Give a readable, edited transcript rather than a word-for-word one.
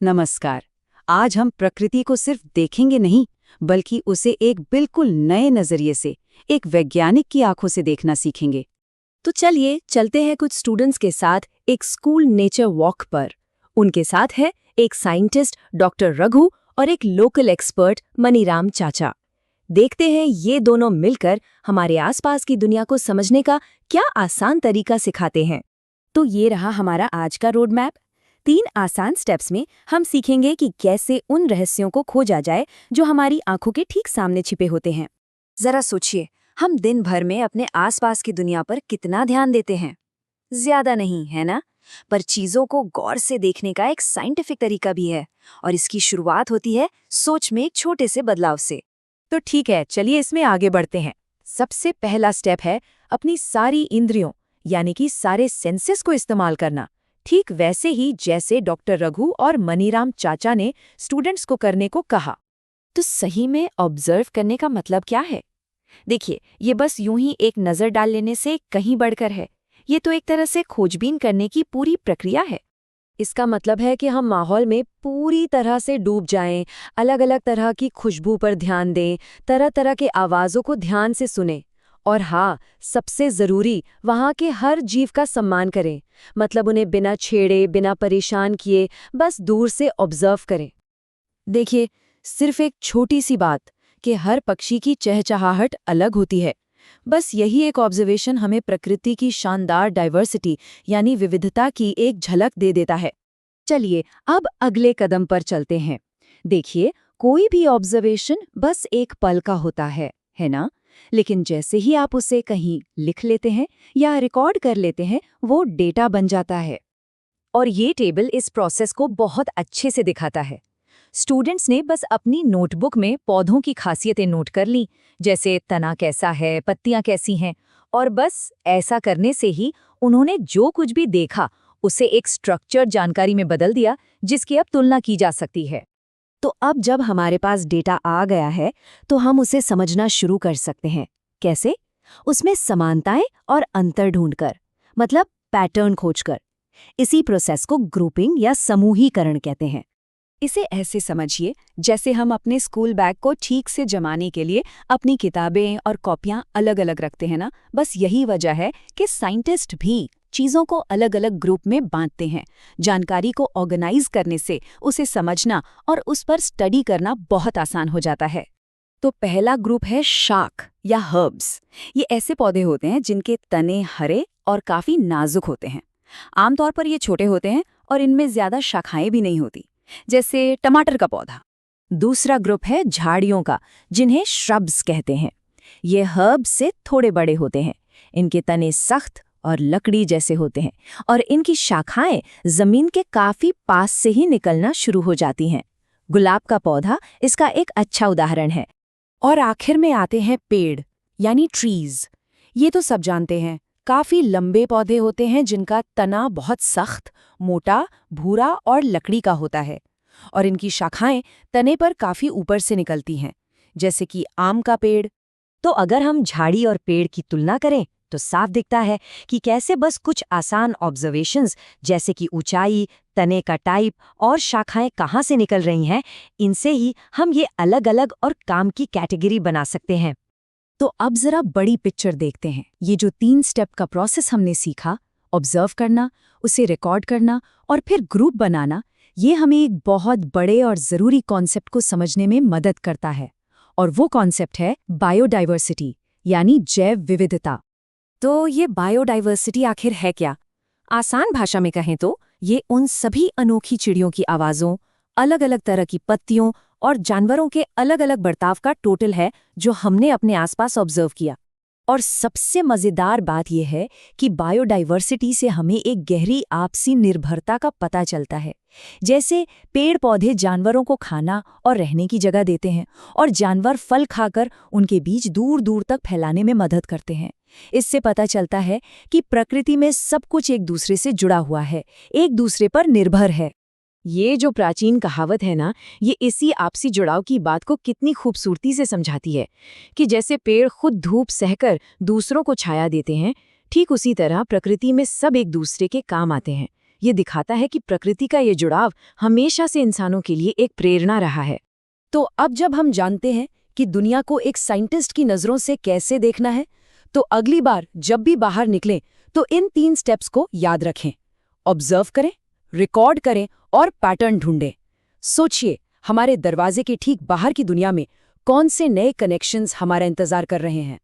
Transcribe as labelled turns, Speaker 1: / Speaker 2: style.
Speaker 1: नमस्कार। आज हम प्रकृति को सिर्फ देखेंगे नहीं, बल्कि उसे एक बिल्कुल नए नजरिए से, एक वैज्ञानिक की आंखों से देखना सीखेंगे।
Speaker 2: तो चलिए चलते हैं कुछ स्टूडेंट्स के साथ एक स्कूल नेचर वॉक पर। उनके साथ है एक साइंटिस्ट डॉक्टर रघु और एक लोकल एक्सपर्ट मनीराम चाचा। देखते हैं ये दोनों मिलकर हमारे आसपास की दुनिया को समझने का क्या आसान तरीका सिखाते हैं। तो ये रहा हमारा आज का रोड मैप। 3 आसान स्टेप्स में हम सीखेंगे कि कैसे उन रहस्यों को खोजा जाए जो हमारी आंखों के ठीक सामने छिपे होते हैं। जरा सोचिए, हम दिन भर में अपने आसपास की दुनिया पर कितना ध्यान देते हैं? ज्यादा नहीं, है ना? पर चीजों को गौर से देखने का एक साइंटिफिक तरीका भी है, और इसकी शुरुआत होती है सोच में एक छोटे से बदलाव से।
Speaker 1: तो ठीक है, चलिए इसमें आगे बढ़ते हैं। सबसे पहला स्टेप है अपनी सारी इंद्रियों, यानी कि सारे सेंसेस को इस्तेमाल करना, ठीक वैसे ही जैसे डॉक्टर रघु और मनीराम चाचा ने स्टूडेंट्स को करने को कहा।
Speaker 2: तो सही में ऑब्जर्व करने का मतलब क्या है? देखिए, ये बस यूं ही एक नज़र डाल लेने से कहीं बढ़कर है। ये तो एक तरह से खोजबीन करने की पूरी प्रक्रिया है।
Speaker 1: इसका मतलब है कि हम माहौल में पूरी तरह से डूब जाएं, अलग अलग तरह की खुशबू पर ध्यान दें, तरह तरह के आवाज़ों को ध्यान से सुनें। और हाँ, सबसे ज़रूरी, वहाँ के हर जीव का सम्मान करें। मतलब उन्हें बिना छेड़े, बिना परेशान किए, बस दूर से ऑब्जर्व करें।
Speaker 2: देखिए, सिर्फ एक छोटी सी बात कि हर पक्षी की चहचहाहट अलग होती है, बस यही एक ऑब्जर्वेशन हमें प्रकृति की शानदार डाइवर्सिटी यानी विविधता की एक झलक दे देता है।
Speaker 1: चलिए अब अगले कदम पर चलते हैं। देखिए, कोई भी ऑब्जर्वेशन बस एक पल का होता है ना? लेकिन जैसे ही आप उसे कहीं लिख लेते हैं या रिकॉर्ड कर लेते हैं, वो डेटा बन जाता है। और ये टेबल इस प्रोसेस को बहुत अच्छे से दिखाता है। स्टूडेंट्स ने बस अपनी नोटबुक में पौधों की खासियतें नोट कर ली, जैसे तना कैसा है, पत्तियां कैसी हैं, और बस ऐसा करने से ही उन्होंने जो कुछ भी देखा उसे एक स्ट्रक्चर्ड जानकारी में बदल दिया, जिसकी अब तुलना की जा सकती है।
Speaker 2: तो अब जब हमारे पास डेटा आ गया है, तो हम उसे समझना शुरू कर सकते हैं। कैसे? उसमें समानताएं और अंतर ढूंढकर, मतलब पैटर्न खोजकर। इसी प्रोसेस को ग्रुपिंग या समूहीकरण कहते हैं।
Speaker 1: इसे ऐसे समझिए जैसे हम अपने स्कूल बैग को ठीक से जमाने के लिए अपनी किताबें और कॉपियां अलग अलग रखते हैं ना। बस यही वजह है कि साइंटिस्ट भी चीज़ों को अलग अलग ग्रुप में बांटते हैं। जानकारी को ऑर्गेनाइज करने से उसे समझना और उस पर स्टडी करना बहुत आसान हो जाता है। तो पहला ग्रुप है शाक या हर्ब्स। ये ऐसे पौधे होते हैं जिनके तने हरे और काफ़ी नाजुक होते हैं। आमतौर पर ये छोटे होते हैं और इनमें ज़्यादा शाखाएं भी नहीं होती, जैसे टमाटर का पौधा। दूसरा ग्रुप है झाड़ियों का, जिन्हें श्रब्स कहते हैं। ये हर्ब्स से थोड़े बड़े होते हैं। इनके तने सख्त और लकड़ी जैसे होते हैं और इनकी शाखाएं जमीन के काफी पास से ही निकलना शुरू हो जाती हैं। गुलाब का पौधा इसका एक अच्छा उदाहरण है। और आखिर में आते हैं पेड़ यानी ट्रीज। ये तो सब जानते हैं, काफी लंबे पौधे होते हैं जिनका तना बहुत सख्त, मोटा, भूरा और लकड़ी का होता है, और इनकी शाखाएं तने पर काफी ऊपर से निकलती हैं, जैसे कि आम का पेड़। तो अगर हम झाड़ी और पेड़ की तुलना करें तो साफ दिखता है कि कैसे बस कुछ आसान ऑब्जर्वेशंस, जैसे कि ऊंचाई, तने का टाइप और शाखाएं कहाँ से निकल रही हैं, इनसे ही हम ये अलग अलग और काम की कैटेगरी बना सकते हैं। तो अब जरा बड़ी पिक्चर देखते हैं। ये जो 3 स्टेप का प्रोसेस हमने सीखा, ऑब्जर्व करना, उसे रिकॉर्ड करना और फिर ग्रुप बनाना, ये हमें एक बहुत बड़े और ज़रूरी कॉन्सेप्ट को समझने में मदद करता है। और वो कॉन्सेप्ट है बायोडाइवर्सिटी, यानी जैव विविधता। तो ये बायोडाइवर्सिटी आखिर है क्या? आसान भाषा में कहें तो ये उन सभी अनोखी चिड़ियों की आवाज़ों, अलग अलग तरह की पत्तियों और जानवरों के अलग अलग बर्ताव का टोटल है जो हमने अपने आसपास ऑब्जर्व किया। और सबसे मज़ेदार बात यह है कि बायोडाइवर्सिटी से हमें एक गहरी आपसी निर्भरता का पता चलता है। जैसे पेड़ पौधे जानवरों को खाना और रहने की जगह देते हैं, और जानवर फल खाकर उनके बीज दूर दूर तक फैलाने में मदद करते हैं। इससे पता चलता है कि प्रकृति में सब कुछ एक दूसरे से जुड़ा हुआ है, एक दूसरे पर निर्भर है। ये जो प्राचीन कहावत है ना, ये इसी आपसी जुड़ाव की बात को कितनी खूबसूरती से समझाती है कि जैसे पेड़ खुद धूप सहकर दूसरों को छाया देते हैं, ठीक उसी तरह प्रकृति में सब एक दूसरे के काम आते हैं।
Speaker 2: ये दिखाता है कि प्रकृति का ये जुड़ाव हमेशा से इंसानों के लिए एक प्रेरणा रहा है।
Speaker 1: तो अब जब हम जानते हैं कि दुनिया को एक साइंटिस्ट की नज़रों से कैसे देखना है, तो अगली बार जब भी बाहर निकलें तो इन 3 स्टेप्स को याद रखें। ऑब्जर्व करें, रिकॉर्ड करें और पैटर्न ढूंढें। सोचिए, हमारे दरवाजे के ठीक बाहर की दुनिया में कौन से नए कनेक्शंस हमारा इंतजार कर रहे हैं।